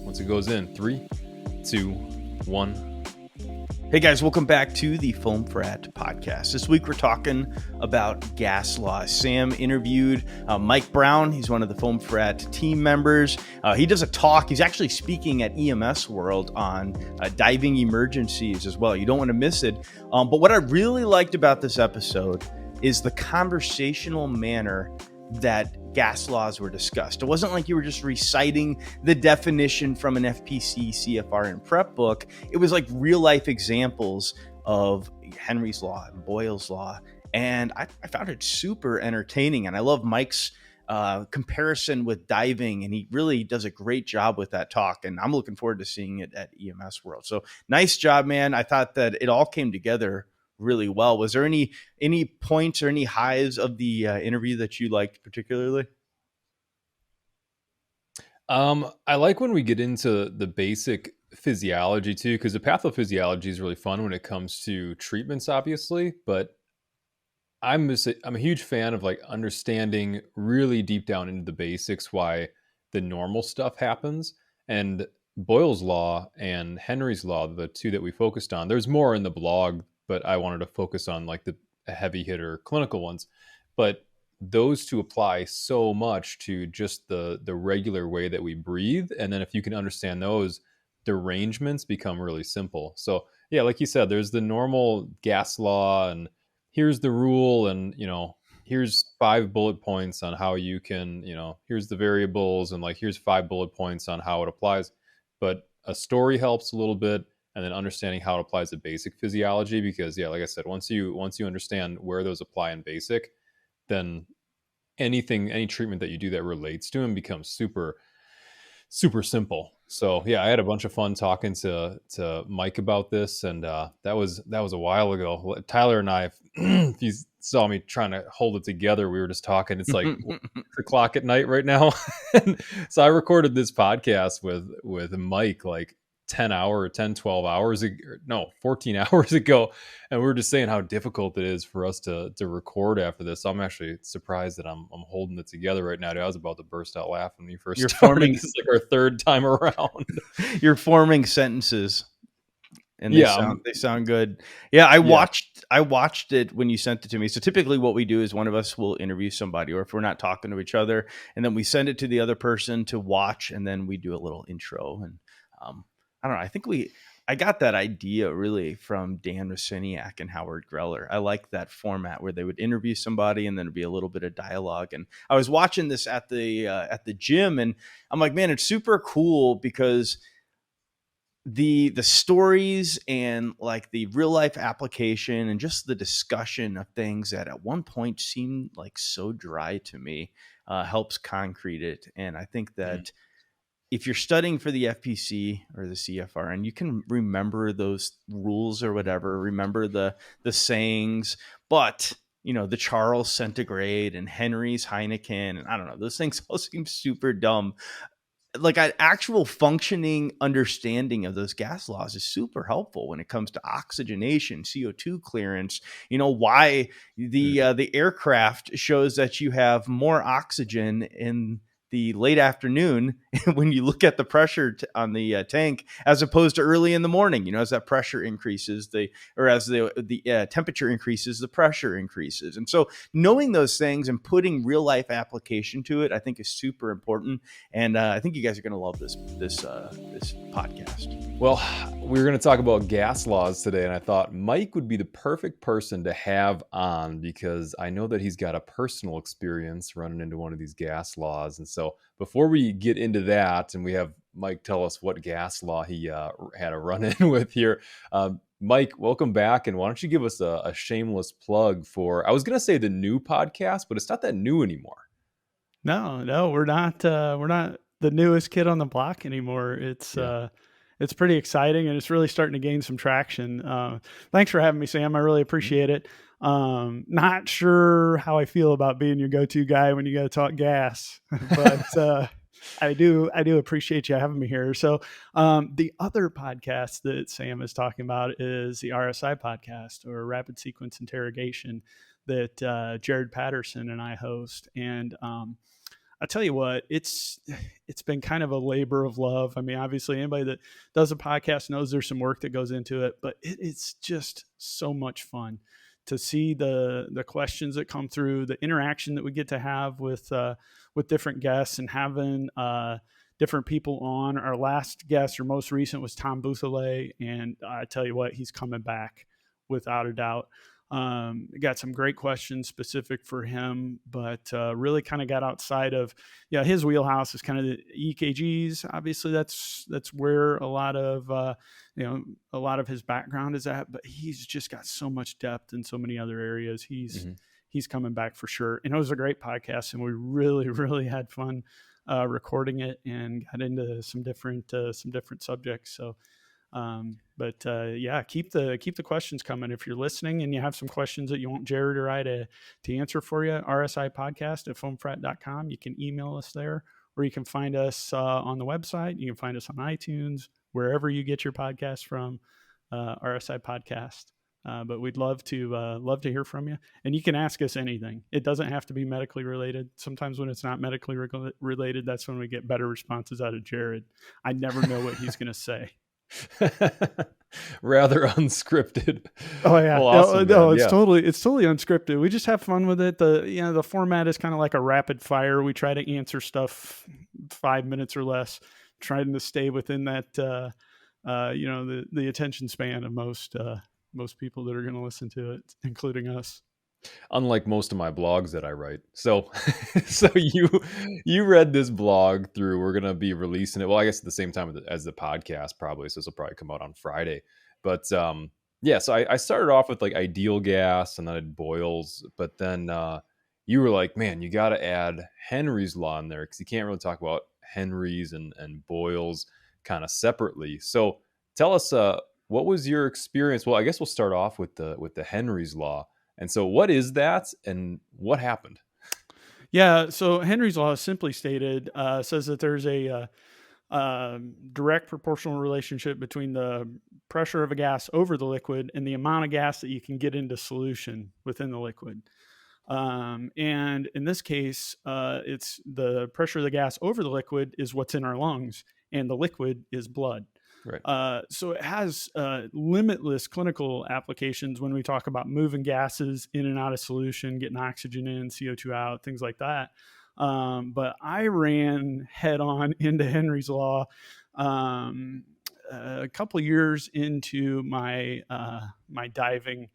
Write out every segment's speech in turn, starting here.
once it goes in. 3, 2, 1. Hey guys, welcome back to the Foam Frat podcast. This week we're talking about gas laws. Sam interviewed Mike Brown. He's one of the Foam Frat team members. He does a talk. He's actually speaking at EMS World on diving emergencies as well. You don't want to miss it. But what I really liked about this episode is the conversational manner that gas laws were discussed. It wasn't like you were just reciting the definition from an FPC, CFR, and prep book. It was like real life examples of Henry's Law and Boyle's Law. And I found it super entertaining. And I love Mike's comparison with diving. And he really does a great job with that talk. And I'm looking forward to seeing it at EMS World. So nice job, man. I thought that it all came together really well. Was there any points or any highs of the interview that you liked particularly? I like when we get into the basic physiology too, because the pathophysiology is really fun when it comes to treatments, obviously. But I'm a huge fan of like understanding really deep down into the basics why the normal stuff happens. And Boyle's Law and Henry's Law, the two that we focused on. There's more in the blog, but I wanted to focus on like the heavy hitter clinical ones. But those two apply so much to just the regular way that we breathe. And then if you can understand those, the arrangements become really simple. So yeah, like you said, there's the normal gas law and here's the rule and, here's 5 bullet points on how you can, here's the variables and like, here's 5 bullet points on how it applies. But a story helps a little bit. And then understanding how it applies to basic physiology, because yeah, like I said, once you understand where those apply in basic, then any treatment that you do that relates to them becomes super, super simple. So yeah, I had a bunch of fun talking to Mike about this, and that was a while ago. Tyler and I, if you saw me trying to hold it together, we were just talking. It's like 6:00 at night right now, and so I recorded this podcast with Mike like 12 hours ago, no, 14 hours ago. And we were just saying how difficult it is for us to record after this. So I'm actually surprised that I'm holding it together right now. I was about to burst out laughing when you first started. This is like our third time around. You're forming sentences and they sound good. Yeah. I watched it when you sent it to me. So typically what we do is one of us will interview somebody, or if we're not talking to each other, and then we send it to the other person to watch. And then we do a little intro and, I don't know. I got that idea really from Dan Rosiniak and Howard Greller. I like that format where they would interview somebody and then it'd be a little bit of dialogue. And I was watching this at the gym, and I'm like, man, it's super cool because the stories and like the real life application and just the discussion of things that at one point seemed like so dry to me helps concrete it. And I think that if you're studying for the FPC or the CFR and you can remember those rules or whatever, remember the sayings, but the Charles centigrade and Henry's Heineken, and I don't know, those things all seem super dumb. Like an actual functioning understanding of those gas laws is super helpful when it comes to oxygenation, CO2 clearance, why the aircraft shows that you have more oxygen in the late afternoon when you look at the pressure on the tank as opposed to early in the morning. As that pressure increases, as the temperature increases, the pressure increases. And so knowing those things and putting real life application to it, I think is super important. And I think you guys are going to love this podcast. Well, we were going to talk about gas laws today, and I thought Mike would be the perfect person to have on because I know that he's got a personal experience running into one of these gas laws. And so before we get into that, and we have Mike tell us what gas law he had a run-in with here, Mike, welcome back. And why don't you give us a shameless plug for, I was going to say the new podcast, but it's not that new anymore. No, we're not the newest kid on the block anymore. It's pretty exciting, and it's really starting to gain some traction. Thanks for having me, Sam. I really appreciate it. Not sure how I feel about being your go-to guy when you got to talk gas, but I do appreciate you having me here. So the other podcast that Sam is talking about is the RSI podcast, or Rapid Sequence Interrogation, that Jared Patterson and I host. And I tell you what, it's been kind of a labor of love. I mean, obviously, anybody that does a podcast knows there's some work that goes into it, but it's just so much fun to see the questions that come through, the interaction that we get to have with different guests, and having different people on. Our last guest, or most recent, was Tom Bouthole, and I tell you what, he's coming back without a doubt. Got some great questions specific for him, but really kind of got outside of, his wheelhouse is kind of the EKGs. Obviously, that's where a lot of a lot of his background is at. But he's just got so much depth in so many other areas. He's coming back for sure. And it was a great podcast, and we really really had fun recording it and got into some different subjects. So. Keep the questions coming. If you're listening and you have some questions that you want Jared or I to answer for you, rsipodcast@foamfrat.com. You can email us there, or you can find us on the website. You can find us on iTunes, wherever you get your podcast from, RSI Podcast. But we'd love to hear from you, and you can ask us anything. It doesn't have to be medically related. Sometimes when it's not medically related, that's when we get better responses out of Jared. I never know what he's going to say. Rather unscripted. Oh yeah. Well, awesome, no, it's totally unscripted. We just have fun with it. The format is kind of like a rapid fire. We try to answer stuff 5 minutes or less, trying to stay within that the attention span of most people that are going to listen to it, including us. Unlike most of my blogs that I write. So you read this blog through. We're going to be releasing it. Well, I guess at the same time as the podcast, probably. So this will probably come out on Friday. But so I started off with like ideal gas, and then I did Boyles. But then you were like, man, you got to add Henry's Law in there, because you can't really talk about Henry's and Boyles kind of separately. So tell us, what was your experience? Well, I guess we'll start off with the Henry's Law. And so what is that, and what happened? Yeah, so Henry's Law, simply stated, says that there's a direct proportional relationship between the pressure of a gas over the liquid and the amount of gas that you can get into solution within the liquid. And in this case, it's the pressure of the gas over the liquid is what's in our lungs, and the liquid is blood. Right. So it has limitless clinical applications when we talk about moving gases in and out of solution, getting oxygen in, CO2 out, things like that. But I ran head on into Henry's Law a couple of years into my my diving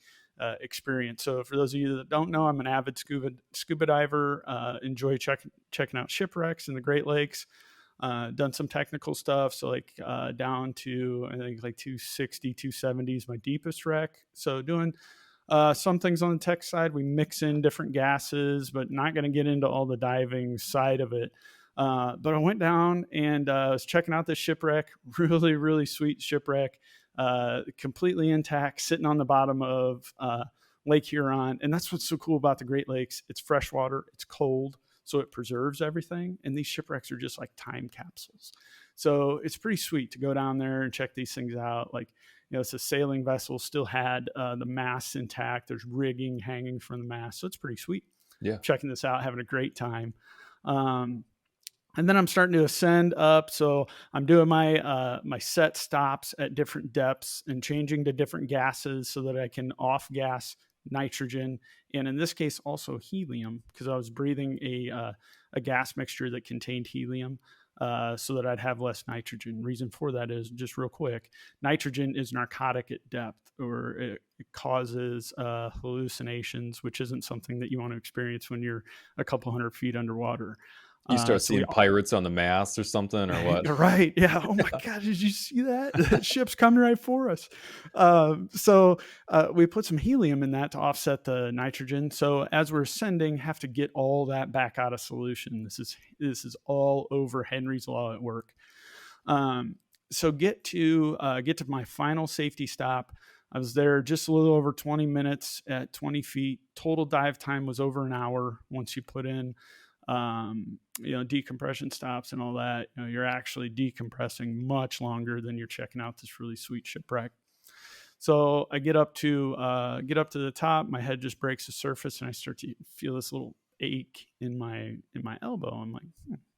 experience. So for those of you that don't know, I'm an avid scuba diver. Enjoy checking out shipwrecks in the Great Lakes. Done some technical stuff. So like down to, I think, like 260, 270 is my deepest wreck. So doing some things on the tech side. We mix in different gases, but not going to get into all the diving side of it. But I went down and was checking out this shipwreck. Really, really sweet shipwreck. Completely intact, sitting on the bottom of Lake Huron. And that's what's so cool about the Great Lakes. It's freshwater. It's cold. So it preserves everything. And these shipwrecks are just like time capsules. So it's pretty sweet to go down there and check these things out. Like, it's a sailing vessel, still had the masts intact. There's rigging hanging from the mast. So it's pretty sweet. Yeah. Checking this out, having a great time. And then I'm starting to ascend up. So I'm doing my my set stops at different depths and changing to different gases so that I can off gas nitrogen, and in this case also helium, because I was breathing a gas mixture that contained helium, so that I'd have less nitrogen. Reason for that is, just real quick, nitrogen is narcotic at depth, or it causes hallucinations, which isn't something that you want to experience when you're a couple hundred feet underwater. You start seeing pirates on the mast or something, or what? Right. Yeah. Oh my God. Did you see that? That ship's coming right for us. So we put some helium in that to offset the nitrogen. So as we're ascending, have to get all that back out of solution. This is all over Henry's Law at work. So get to my final safety stop. I was there just a little over 20 minutes at 20 feet. Total dive time was over an hour. Once you put in decompression stops and all that, you're actually decompressing much longer than you're checking out this really sweet shipwreck. So I get up to the top, my head just breaks the surface, and I start to feel this little ache in my elbow. I'm like,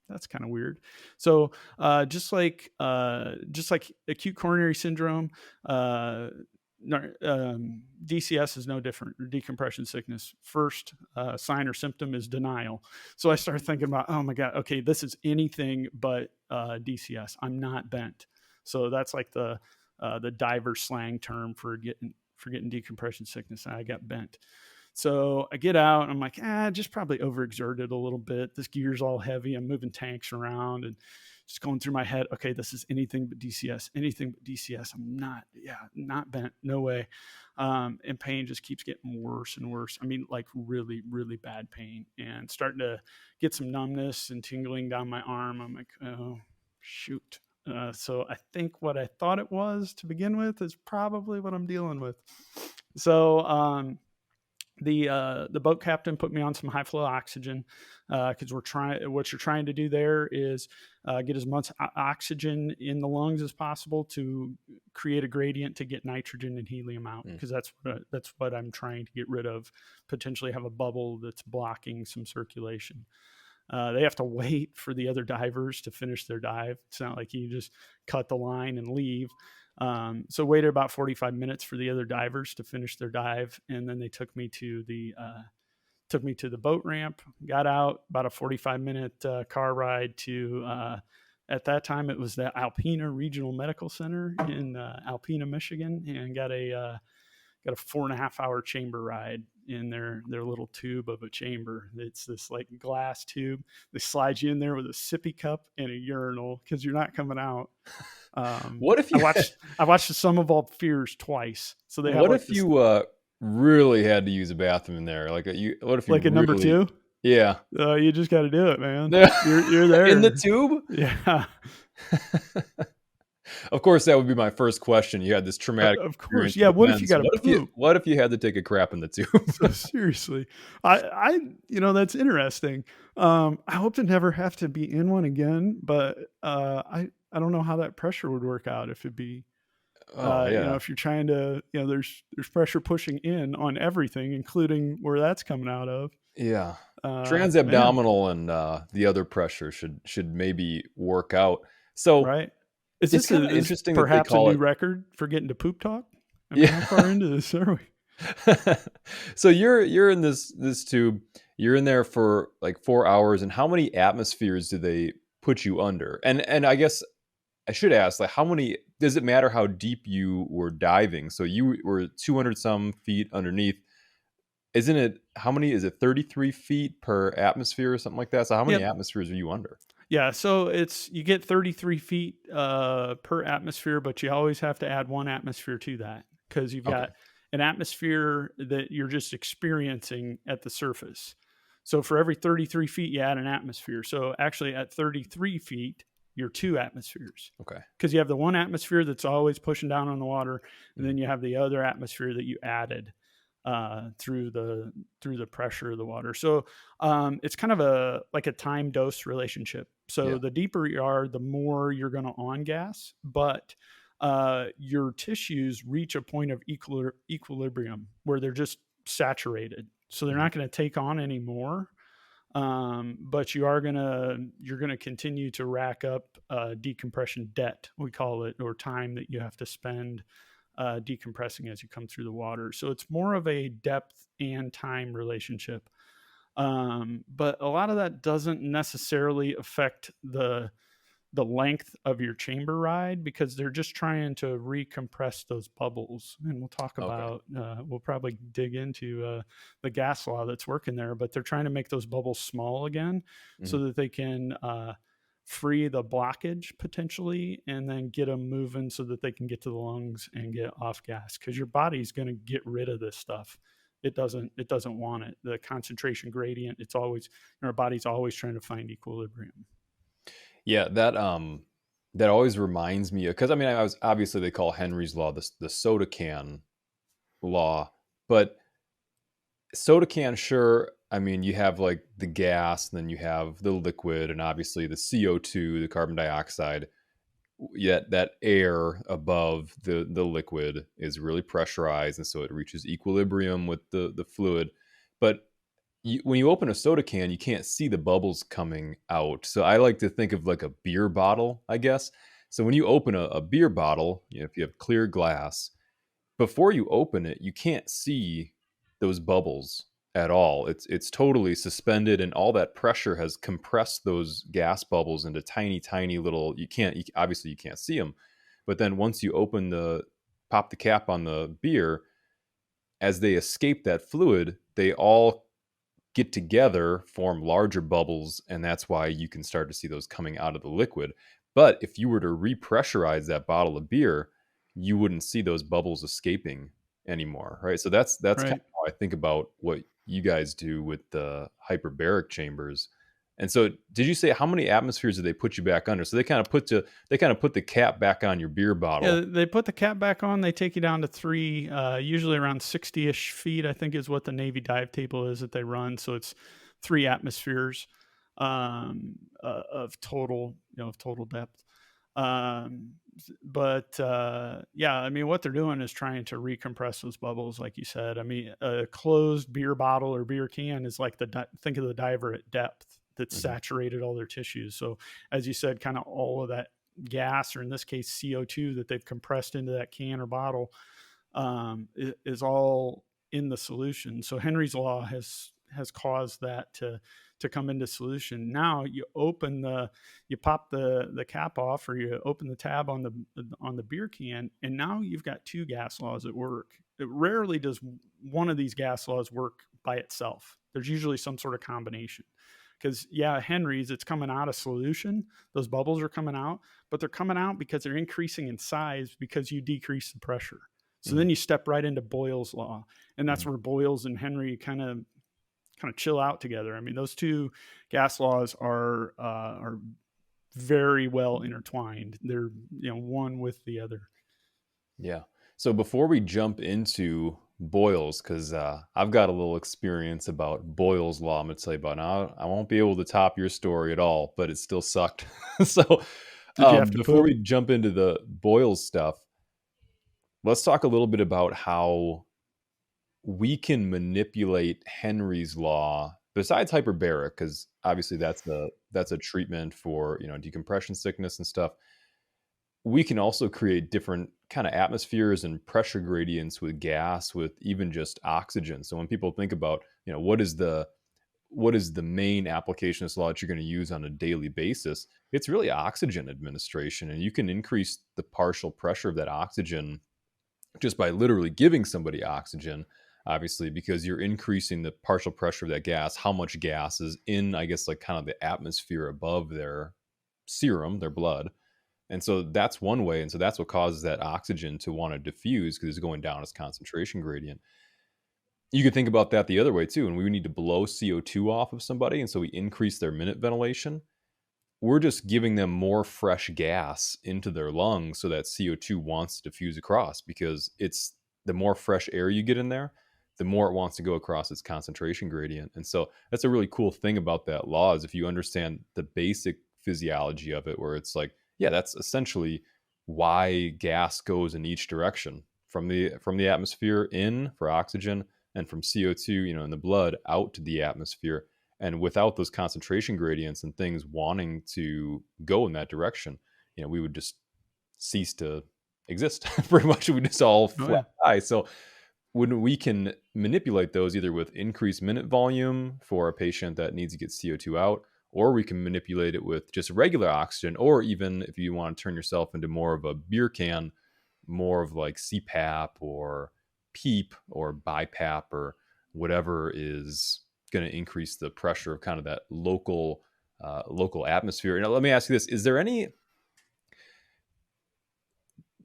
that's kind of weird. So just like acute coronary syndrome, DCS is no different. Decompression sickness. First sign or symptom is denial. So I started thinking about, oh my God, okay, this is anything but DCS. I'm not bent. So that's like the diver slang term for getting decompression sickness. I got bent. So I get out and I'm like, just probably overexerted a little bit. This gear's all heavy. I'm moving tanks around and just going through my head. Okay, this is anything but DCS, anything but DCS. I'm not bent. No way. And pain just keeps getting worse and worse. I mean, like really, really bad pain, and starting to get some numbness and tingling down my arm. I'm like, oh, shoot. So I think what I thought it was to begin with is probably what I'm dealing with. So, the boat captain put me on some high flow oxygen because what you're trying to do there is get as much oxygen in the lungs as possible to create a gradient to get nitrogen and helium out, because that's what I'm trying to get rid of, potentially have a bubble that's blocking some circulation. They have to wait for the other divers to finish their dive. It's not like you just cut the line and leave. So waited about 45 minutes for the other divers to finish their dive, and then they took me to the boat ramp. Got out, about a 45-minute car ride to. At that time, it was the Alpena Regional Medical Center in Alpena, Michigan, and got a 4.5-hour chamber ride in their little tube of a chamber. It's this like glass tube. They slide you in there with a sippy cup and a urinal because you're not coming out. What if you I watched The Sum of All Fears twice. So they have what like if you really had to use a bathroom in there? What if you like a really, number 2? Yeah. You just got to do it, man. You're there in the tube. Yeah. Of course, that would be my first question. You had this traumatic Of course. experience Yeah. with What men, if you so got to poop? what if you had to take a crap in the tube? So seriously, I that's interesting. I hope to never have to be in one again, but I don't know how that pressure would work out if it'd be, Oh yeah. if you're trying to, there's pressure pushing in on everything, including where that's coming out of. Yeah. Man, Transabdominal and the other pressure should maybe work out. So right? Is it's this kind of interesting that they perhaps a call new it. record for getting to poop talk? I mean, how far into this are we? So you're in this tube. You're in there for like 4 hours, and how many atmospheres do they put you under? And I guess I should ask, like, how many? Does it matter how deep you were diving? So you were 200 some feet underneath. Isn't it? How many is it? 33 feet per atmosphere or something like that. So how many Yep. atmospheres are you under? Yeah, so you get 33 feet per atmosphere, but you always have to add 1 atmosphere to that, because you've got an atmosphere that you're just experiencing at the surface. So for every 33 feet, you add an atmosphere. So actually at 33 feet, you're 2 atmospheres. Okay. Because you have the 1 atmosphere that's always pushing down on the water, and then you have the other atmosphere that you added through the pressure of the water. So it's kind of a time dose relationship. So the deeper you are, the more you're going to on gas, but your tissues reach a point of equilibrium where they're just saturated. So they're not going to take on any more. But you're going to continue to rack up decompression debt, we call it, or time that you have to spend decompressing as you come through the water. So it's more of a depth and time relationship. But a lot of that doesn't necessarily affect the length of your chamber ride, because they're just trying to recompress those bubbles. And we'll talk about, we'll probably dig into the gas law that's working there, but they're trying to make those bubbles small again so that they can free the blockage potentially, and then get them moving so that they can get to the lungs and get off gas, because your body's going to get rid of this stuff. It doesn't want it. The concentration gradient, it's always, our body's always trying to find equilibrium. Yeah, that always reminds me, because I mean, I was obviously, they call Henry's law the soda can law, but soda can, sure. I mean, you have like the gas, and then you have the liquid, and obviously the CO2, the carbon dioxide. Yet that air above the liquid is really pressurized, and so it reaches equilibrium with the fluid. But when you open a soda can, you can't see the bubbles coming out. So I like to think of like a beer bottle, I guess. So when you open a beer bottle, if you have clear glass, before you open it, you can't see those bubbles at all. It's totally suspended, and all that pressure has compressed those gas bubbles into tiny, tiny little. Obviously you can't see them, but then once you pop the cap on the beer, as they escape that fluid, they all get together, form larger bubbles, and that's why you can start to see those coming out of the liquid. But if you were to repressurize that bottle of beer, you wouldn't see those bubbles escaping anymore, right? So that's kind Right. of how I think about what you guys do with the hyperbaric chambers. And so, did you say how many atmospheres did they put you back under? So they kind of put the cap back on your beer bottle. Yeah, they put the cap back on. They take you down to 3, usually around 60-ish feet, I think is what the Navy dive table is that they run. So it's 3 atmospheres of total, of total depth. But yeah, I mean, what they're doing is trying to recompress those bubbles, like you said. I mean, a closed beer bottle or beer can is like think of the diver at depth that's Mhm. saturated all their tissues. So as you said, kind of all of that gas, or in this case CO2, that they've compressed into that can or bottle, is all in the solution. So Henry's law has caused that to come into solution. Now you pop the cap off, or you open the tab on the beer can, and now you've got 2 gas laws at work. It rarely does one of these gas laws work by itself. There's usually some sort of combination. Because Henry's, it's coming out of solution. Those bubbles are coming out, but they're coming out because they're increasing in size because you decrease the pressure. So Mhm. then you step right into Boyle's law, and that's Mhm. where Boyles and Henry kind of chill out together. I mean, those 2 gas laws are very well intertwined. They're one with the other. Yeah. So before we jump into Boyle's, because I've got a little experience about Boyle's Law, I'm going to tell you about. Now, I won't be able to top your story at all, but it still sucked. So Did you have to before poop? we jump into the Boyle's stuff, let's talk a little bit about how we can manipulate Henry's Law besides hyperbaric, because obviously that's a treatment for decompression sickness and stuff. We can also create different kind of atmospheres and pressure gradients with gas, with even just oxygen. So when people think about what is the main application of this law that you're going to use on a daily basis, it's really oxygen administration, and you can increase the partial pressure of that oxygen just by literally giving somebody oxygen, obviously, because you're increasing the partial pressure of that gas, how much gas is in, I guess, like kind of the atmosphere above their serum, their blood. And so that's one way. And so that's what causes that oxygen to want to diffuse, because it's going down its concentration gradient. You could think about that the other way too. And we need to blow CO2 off of somebody. And so we increase their minute ventilation. We're just giving them more fresh gas into their lungs so that CO2 wants to diffuse across, because it's the more fresh air you get in there, the more it wants to go across its concentration gradient. And so that's a really cool thing about that law, is if you understand the basic physiology of it, where it's like, yeah, that's essentially why gas goes in each direction, from the atmosphere in for oxygen, and from CO2, in the blood out to the atmosphere. And without those concentration gradients and things wanting to go in that direction, we would just cease to exist. Pretty much, we just all Oh flat yeah. die. So when we can manipulate those, either with increased minute volume for a patient that needs to get CO2 out, or we can manipulate it with just regular oxygen, or even if you want to turn yourself into more of a beer can, more of like CPAP or PEEP or BiPAP or whatever is going to increase the pressure of kind of that local atmosphere. Now, let me ask you this: is there any?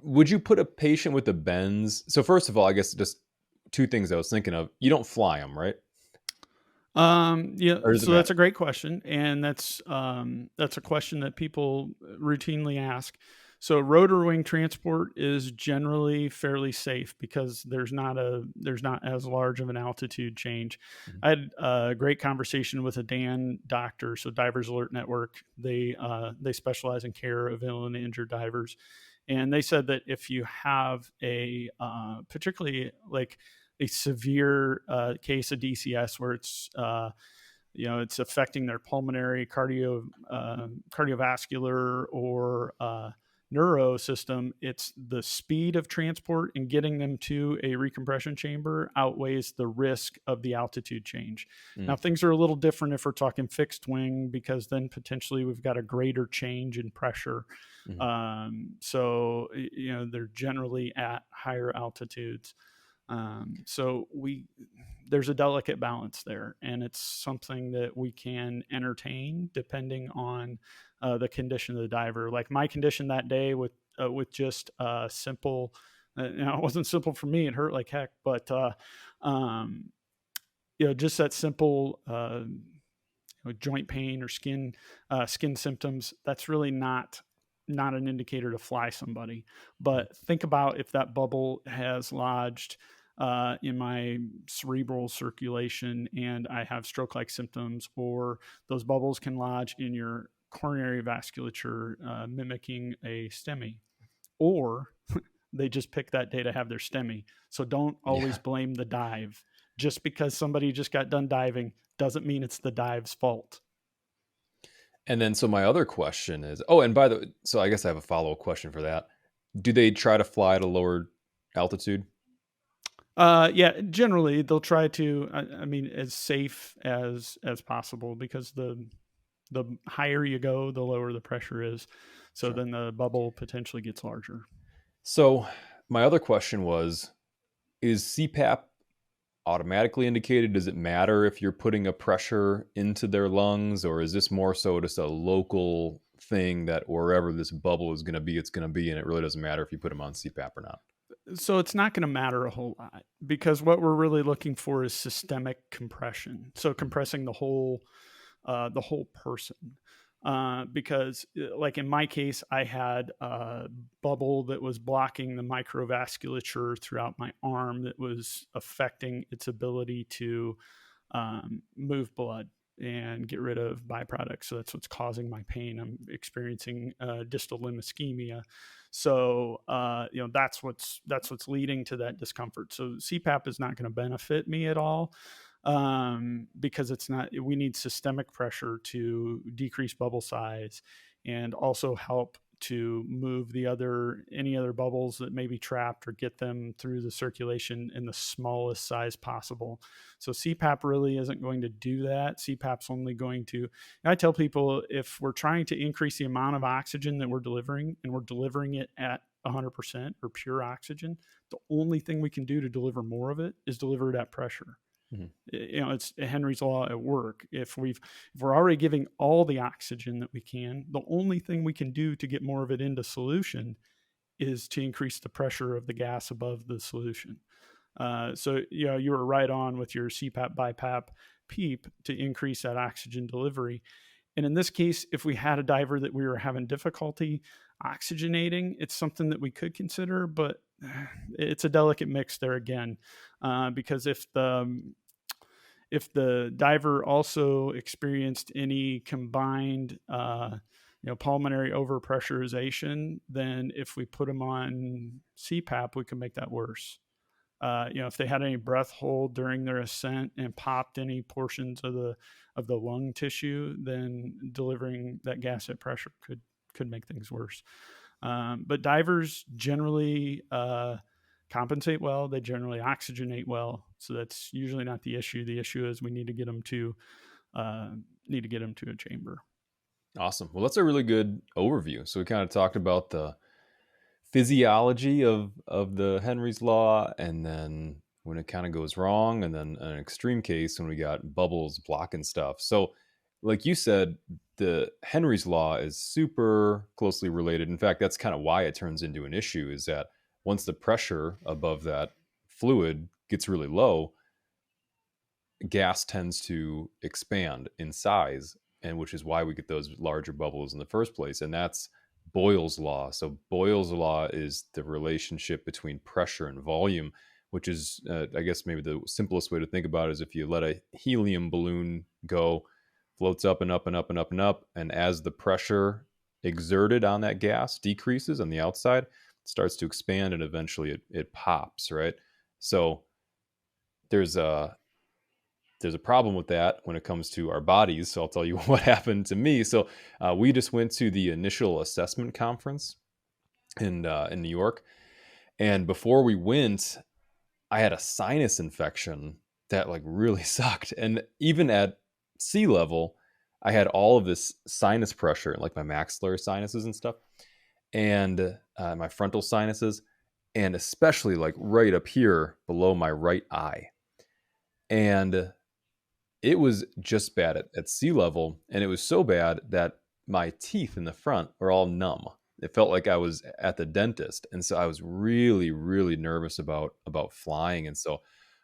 Would you put a patient with a bends? So first of all, I guess just 2 things I was thinking of. You don't fly them, right? Yeah, Or does it so that's matter? a great question, and that's a question that people routinely ask. So rotor wing transport is generally fairly safe because there's not as large of an altitude change. Mhm. I had a great conversation with a Dan doctor, so Divers Alert Network. They specialize in care of ill and injured divers, and they said that if you have a particularly like a severe case of DCS where it's it's affecting their pulmonary, cardiovascular, or neuro system. It's the speed of transport and getting them to a recompression chamber outweighs the risk of the altitude change. Now, things are a little different if we're talking fixed wing, because then potentially we've got a greater change in pressure. So, they're generally at higher altitudes. So there's a delicate balance there, and it's something that we can entertain depending on the condition of the diver. Like my condition that day with just simple, it wasn't simple for me. It hurt like heck, but just that simple joint pain or skin symptoms. That's really not an indicator to fly somebody. But think about if that bubble has lodged in my cerebral circulation and I have stroke-like symptoms, or those bubbles can lodge in your coronary vasculature, mimicking a STEMI, or they just pick that day to have their STEMI. So don't always blame the dive. Just because somebody just got done diving doesn't mean it's the dive's fault. And then, so my other question is, and by the way, so I guess I have a follow-up question for that. Do they try to fly at a lower altitude? Yeah, generally they'll try to, as safe as possible, because the higher you go, the lower the pressure is. So then the bubble potentially gets larger. So my other question was, is CPAP automatically indicated? Does it matter if you're putting a pressure into their lungs, or is this more so just a local thing that wherever this bubble is going to be, it's going to be, and it really doesn't matter if you put them on CPAP or not? So it's not going to matter a whole lot, because what we're really looking for is systemic compression. So compressing the whole person. Because like in my case, I had a bubble that was blocking the microvasculature throughout my arm that was affecting its ability to move blood and get rid of byproducts. So that's what's causing my pain. I'm experiencing distal limb ischemia. So that's what's leading to that discomfort. So CPAP is not going to benefit me at all, because we need systemic pressure to decrease bubble size and also help to move any other bubbles that may be trapped, or get them through the circulation in the smallest size possible. So CPAP really isn't going to do that. CPAP's only going to, I tell people, if we're trying to increase the amount of oxygen that we're delivering, and we're delivering it at 100% or pure oxygen, the only thing we can do to deliver more of it is deliver it at pressure. It's Henry's law at work. If we're already giving all the oxygen that we can, the only thing we can do to get more of it into solution is to increase the pressure of the gas above the solution. So you were right on with your CPAP, BiPAP, PEEP to increase that oxygen delivery. And in this case, if we had a diver that we were having difficulty oxygenating, it's something that we could consider, but it's a delicate mix there again, because if the diver also experienced any combined pulmonary overpressurization, then if we put them on CPAP, we can make that worse. If they had any breath hold during their ascent and popped any portions of the lung tissue, then delivering that gas at pressure could make things worse. But divers generally compensate well. They generally oxygenate well. So that's usually not the issue. The issue is we need to get them to a chamber. Awesome. Well, that's a really good overview. So we kind of talked about the physiology of the Henry's Law, and then when it kind of goes wrong, and then an extreme case when we got bubbles blocking stuff. So like you said, the Henry's Law is super closely related. In fact, that's kind of why it turns into an issue, is that once the pressure above that fluid gets really low, gas tends to expand in size, and which is why we get those larger bubbles in the first place. And that's Boyle's Law. So Boyle's Law is the relationship between pressure and volume, which is, I guess maybe the simplest way to think about it is if you let a helium balloon go, floats up and up and up and up and up, and as the pressure exerted on that gas decreases on the outside, it starts to expand, and eventually it pops, right? So there's a problem with that when it comes to our bodies. So I'll tell you what happened to me. So we just went to the initial assessment conference in New York, and before we went, I had a sinus infection that like really sucked. And even at sea level, I had all of this sinus pressure, like my maxillary sinuses and stuff, and my frontal sinuses, and especially like right up here below my right eye. And it was just bad at sea level. And it was so bad that my teeth in the front are all numb. It felt like I was at the dentist. And so I was really, really nervous about flying. And so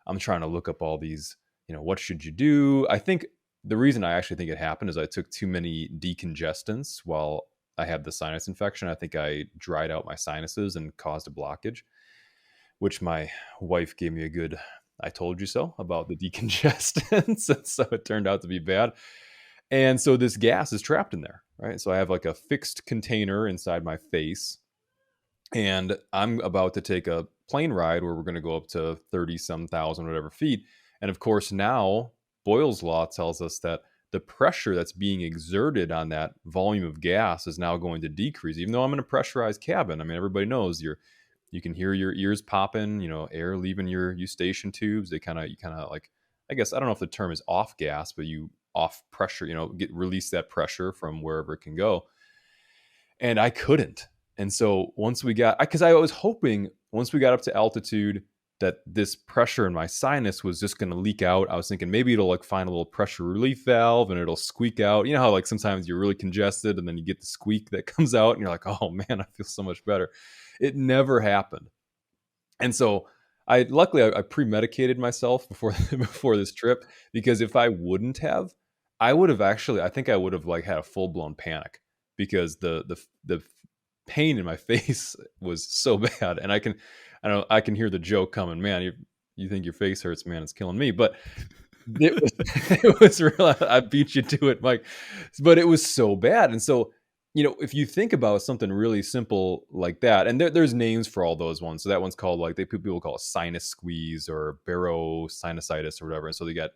I'm trying to look up all these, what should you do? I think the reason I actually think it happened is I took too many decongestants while I had the sinus infection. I think I dried out my sinuses and caused a blockage, which my wife gave me a good "I told you so" about the decongestants. And so it turned out to be bad. And so this gas is trapped in there, right? So I have like a fixed container inside my face, and I'm about to take a plane ride where we're going to go up to 30 some thousand, whatever feet. And of course, now Boyle's Law tells us that the pressure that's being exerted on that volume of gas is now going to decrease, even though I'm in a pressurized cabin. I mean, everybody knows you can hear your ears popping, air leaving your eustachian tubes. You kind of like, I guess, I don't know if the term is off gas, but you off pressure, release that pressure from wherever it can go. And I couldn't. And so once we got, because I was hoping once we got up to altitude that this pressure in my sinus was just going to leak out. I was thinking maybe it'll like find a little pressure relief valve and it'll squeak out. You know how like sometimes you're really congested and then you get the squeak that comes out and you're like, oh man, I feel so much better. It never happened. And so luckily I premedicated myself before before this trip, because if I wouldn't have, I would have actually, I think I would have like had a full blown panic, because the pain in my face was so bad. And I can hear the joke coming, man, you think your face hurts, man, it's killing me. But it was, it was real. I beat you to it, Mike. But it was so bad. And so, if you think about something really simple like that, and there's names for all those ones. So that one's called, like, people call it sinus squeeze or barosinusitis or whatever. And so they got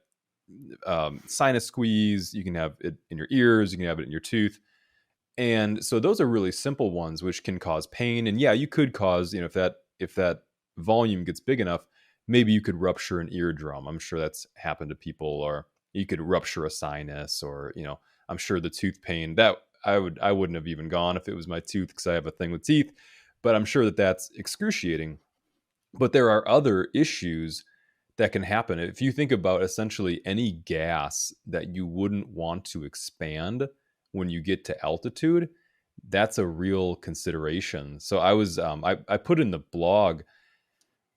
sinus squeeze. You can have it in your ears. You can have it in your tooth. And so those are really simple ones, which can cause pain. And yeah, you could cause, if that volume gets big enough, maybe you could rupture an eardrum. I'm sure that's happened to people. Or you could rupture a sinus, or, I'm sure the tooth pain that I wouldn't have even gone if it was my tooth, because I have a thing with teeth, but I'm sure that that's excruciating. But there are other issues that can happen. If you think about essentially any gas that you wouldn't want to expand when you get to altitude, that's a real consideration. So I was, I put in the blog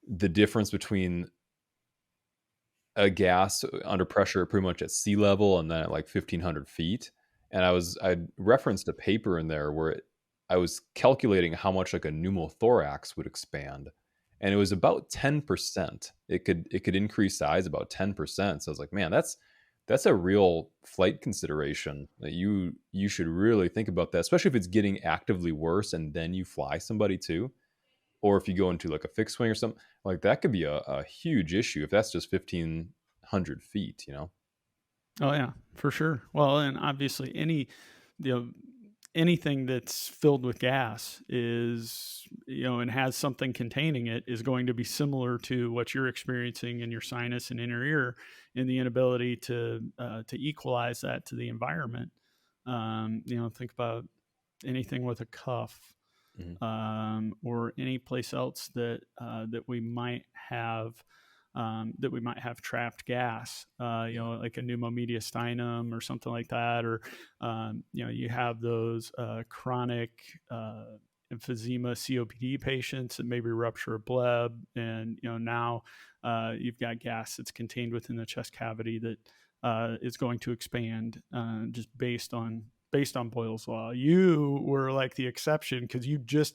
the difference between a gas under pressure pretty much at sea level and then at like 1,500 feet. And I referenced a paper in there where I was calculating how much like a pneumothorax would expand, and it was about 10%. It could increase size about 10%. So I was like, man, that's a real flight consideration that you should really think about that, especially if it's getting actively worse and then you fly somebody too. Or if you go into like a fixed wing or something, like that could be a huge issue if that's just 1,500 feet, Oh yeah, for sure. Well, and obviously you know, anything that's filled with gas is, and has something containing it, is going to be similar to what you're experiencing in your sinus and inner ear, in the inability to equalize that to the environment. Think about anything with a cuff, Mhm. or any place else that we might have. That we might have trapped gas, like a pneumomediastinum or something like that, or you have those chronic emphysema COPD patients that maybe rupture a bleb, and now you've got gas that's contained within the chest cavity that is going to expand, just based on Boyle's Law. You were like the exception, because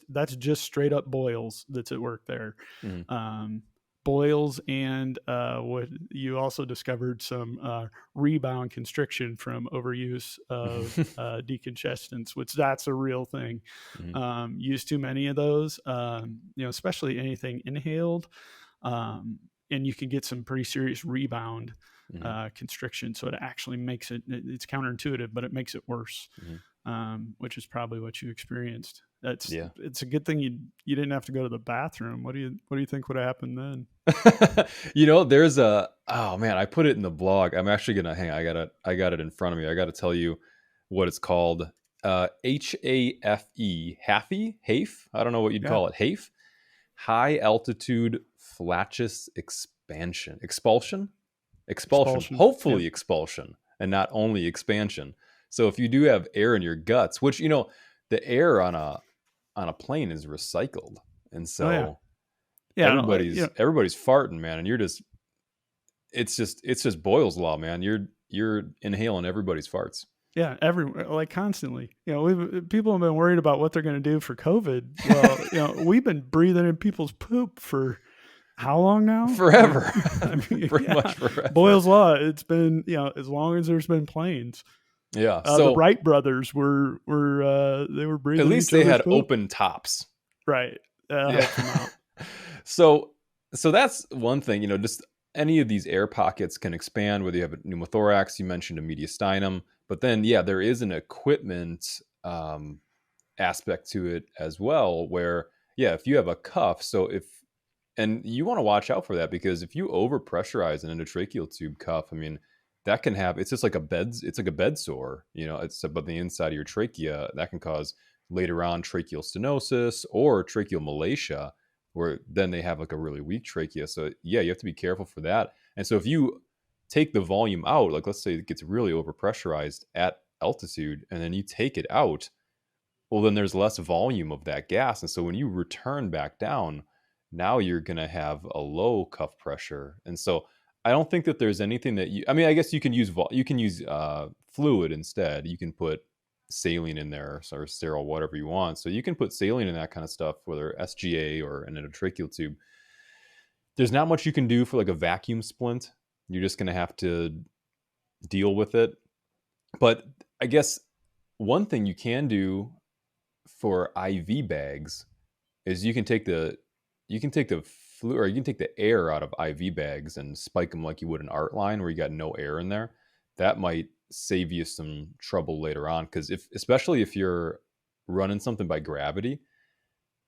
that's just straight up Boyle's that's at work there. Mhm. Boyles, and what you also discovered, some rebound constriction from overuse of decongestants, which that's a real thing. Mhm. Use too many of those, especially anything inhaled. and you can get some pretty serious rebound Mm-hmm. constriction. So it actually makes it's counterintuitive, but it makes it worse, which is probably what you experienced. It's a good thing you didn't have to go to the bathroom. What do you think would happen then? There's oh man, I put it in the blog. I'm actually gonna hang on, I got it in front of me. I gotta tell you what it's called. HAFE. I don't know what you'd Yeah. call it. HAFE. High altitude flatus expulsion. Expulsion. Yep. Hopefully expulsion and not only expansion. So if you do have air in your guts, which the air on a plane is recycled, and Oh yeah. so Yeah. everybody's farting, man, and it's just Boyle's Law, man. You're inhaling everybody's farts. Yeah, like constantly. People have been worried about what they're going to do for COVID. Well, we've been breathing in people's poop for how long now? Forever. I mean, Pretty much forever. Boyle's Law. It's been as long as there's been planes. Yeah. The Wright brothers were they were breathing. At least each they other's had poop. Open tops. Right. Yeah. So that's one thing. Just any of these air pockets can expand, whether you have a pneumothorax. You mentioned a mediastinum, but then there is an equipment aspect to it as well, where if you have a cuff, and you want to watch out for that, because if you over pressurize an endotracheal tube cuff, I mean, that can have, it's like a bed sore, it's about the inside of your trachea that can cause later on tracheal stenosis or tracheal malacia, where then they have like a really weak trachea. So you have to be careful for that. And so if you take the volume out, like let's say it gets really overpressurized at altitude, and then you take it out, well, then there's less volume of that gas. And so when you return back down, now you're going to have a low cuff pressure. And so I don't think that there's anything that I guess you can use fluid instead. You can put saline in there, or sterile, whatever you want. So you can put saline in that kind of stuff, whether SGA or an endotracheal tube. There's not much you can do for like a vacuum splint. You're just going to have to deal with it. But I guess one thing you can do for IV bags is you can take the flu, or you can take the air out of IV bags and spike them like you would an art line where you got no air in there. That might save you some trouble later on, because especially if you're running something by gravity,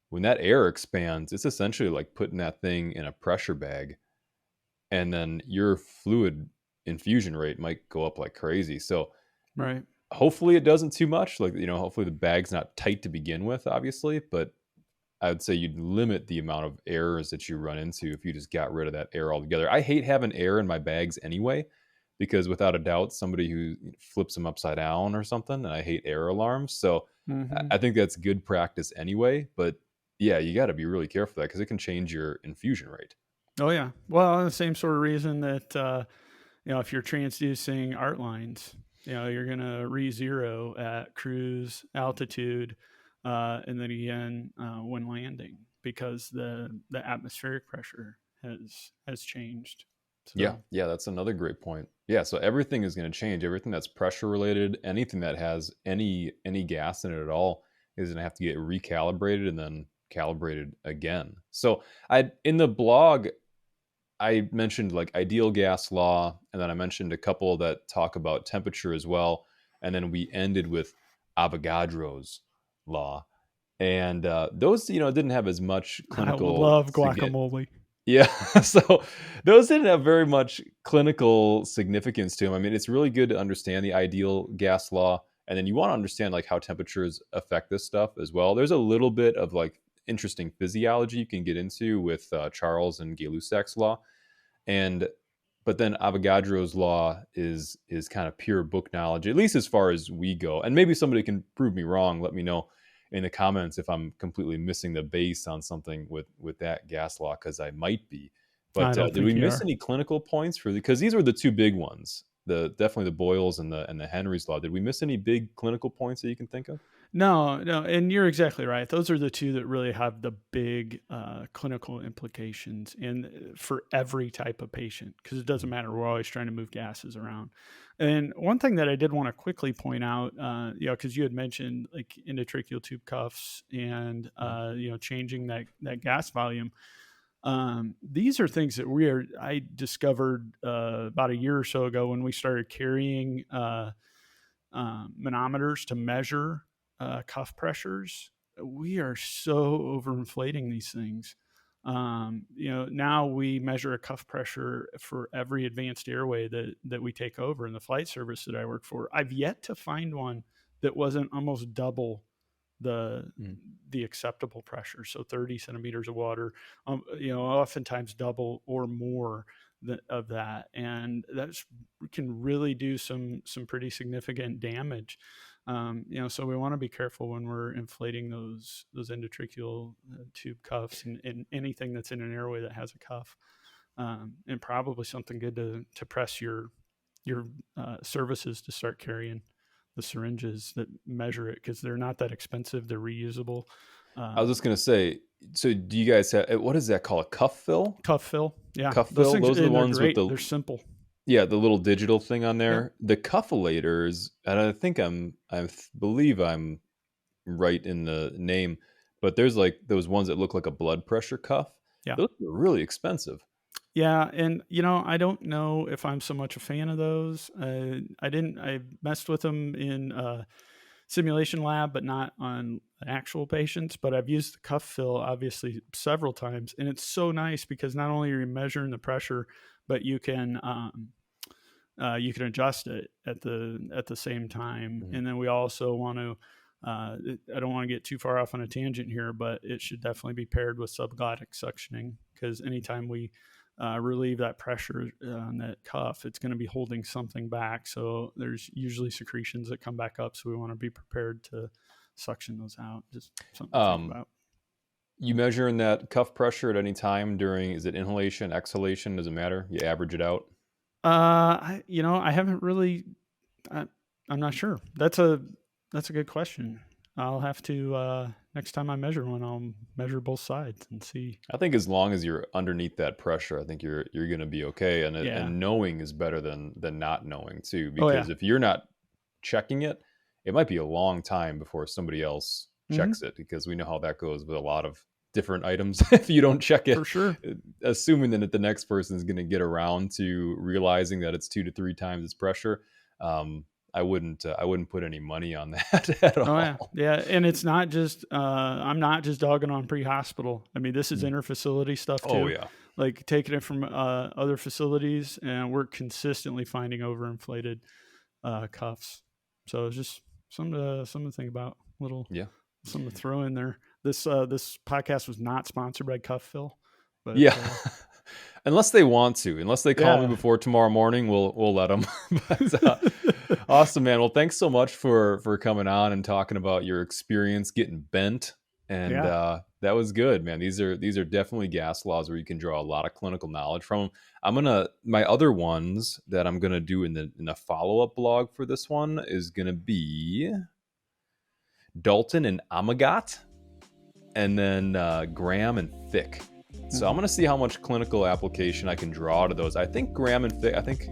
when that air expands, it's essentially like putting that thing in a pressure bag, and then your fluid infusion rate might go up like crazy. So right. Hopefully it doesn't too much. Like, hopefully the bag's not tight to begin with, obviously, but I would say you'd limit the amount of errors that you run into if you just got rid of that air altogether. I hate having air in my bags anyway, because without a doubt, somebody who flips them upside down or something, and I hate air alarms. So I think that's good practice anyway. But you got to be really careful for that, because it can change your infusion rate. Oh yeah. Well, the same sort of reason that if you're transducing art lines, you're going to re-zero at cruise altitude, and then again when landing, because the atmospheric pressure has changed. So. Yeah, that's another great point. Yeah, so everything is going to change. Everything that's pressure related, anything that has any gas in it at all, is going to have to get recalibrated and then calibrated again. So in the blog, I mentioned like ideal gas law, and then I mentioned a couple that talk about temperature as well, and then we ended with Avogadro's law, and those didn't have as much clinical. I love guacamole. Yeah, so those didn't have very much clinical significance to them. I mean, it's really good to understand the ideal gas law, and then you want to understand like how temperatures affect this stuff as well. There's a little bit of like interesting physiology you can get into with Charles and Gay-Lussac's law, but then Avogadro's law is kind of pure book knowledge, at least as far as we go. And maybe somebody can prove me wrong. Let me know in the comments if I'm completely missing the base on something with that gas law, because I might be. But did we miss any clinical points because these were the two big ones? Definitely the Boyles and the Henry's law. Did we miss any big clinical points that you can think of? No, and you're exactly right. Those are the two that really have the big clinical implications, and for every type of patient, because it doesn't matter. We're always trying to move gases around. And one thing that I did want to quickly point out, because you had mentioned like endotracheal tube cuffs and changing that gas volume. These are things that I discovered about a year or so ago when we started carrying manometers to measure cuff pressures. We are so overinflating these things. Now we measure a cuff pressure for every advanced airway that we take over in the flight service that I work for. I've yet to find one that wasn't almost double the acceptable pressure. So 30 centimeters of water, oftentimes double or more of that. And can really do some pretty significant damage. So we want to be careful when we're inflating those endotracheal tube cuffs and anything that's in an airway that has a cuff, and probably something good to press your services to start carrying the syringes that measure it, because they're not that expensive. They're reusable. I was just going to say, so do you guys have, what is that called? A cuff fill? Cuff fill. Yeah. Cuff fill. Those are the ones with they're simple. Yeah, the little digital thing on there. Yeah. The cuffulators, and I think I believe I'm right in the name, but there's like those ones that look like a blood pressure cuff. Yeah. Those are really expensive. Yeah, and I don't know if I'm so much a fan of those. I messed with them in simulation lab, but not on actual patients. But I've used the cuff fill obviously several times, and it's so nice because not only are you measuring the pressure, but you can adjust it at the same time. Mm-hmm. And then we also want to. I don't want to get too far off on a tangent here, but it should definitely be paired with subglottic suctioning, because anytime we relieve that pressure on that cuff, it's going to be holding something back. So there's usually secretions that come back up. So we want to be prepared to suction those out. Just something to think about. You measuring that cuff pressure at any time during, is it inhalation, exhalation? Does it matter? You average it out? I haven't really, I'm not sure. That's a good question. I'll have to, next time I measure one, I'll measure both sides and see. I think as long as you're underneath that pressure, I think you're going to be okay. And knowing is better than not knowing too, because if you're not checking it, it might be a long time before somebody else checks it, because we know how that goes with a lot of different items. If you don't check it, for sure, assuming that the next person is going to get around to realizing that it's 2 to 3 times its pressure, I wouldn't put any money on that at all. Yeah. And it's not just, I'm not just dogging on pre-hospital. I mean, this is inter-facility stuff too. Oh yeah. Like taking it from other facilities, and we're consistently finding overinflated cuffs. So it's just something to think about. Something to throw in there. This podcast was not sponsored by Cuff Fill. But, unless they want to, unless they call me before tomorrow morning, we'll let them. But, awesome, man. Well, thanks so much for coming on and talking about your experience getting bent. And that was good, man. These are definitely gas laws where you can draw a lot of clinical knowledge from them. My other ones that I'm gonna do in the follow-up blog for this one is gonna be Dalton and Amagat, and then Graham and Fick. So I'm going to see how much clinical application I can draw to those. I think Graham and Fick,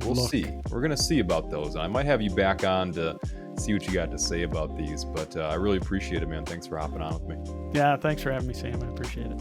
we'll see. We're going to see about those. And I might have you back on to see what you got to say about these. But I really appreciate it, man. Thanks for hopping on with me. Yeah, thanks for having me, Sam. I appreciate it.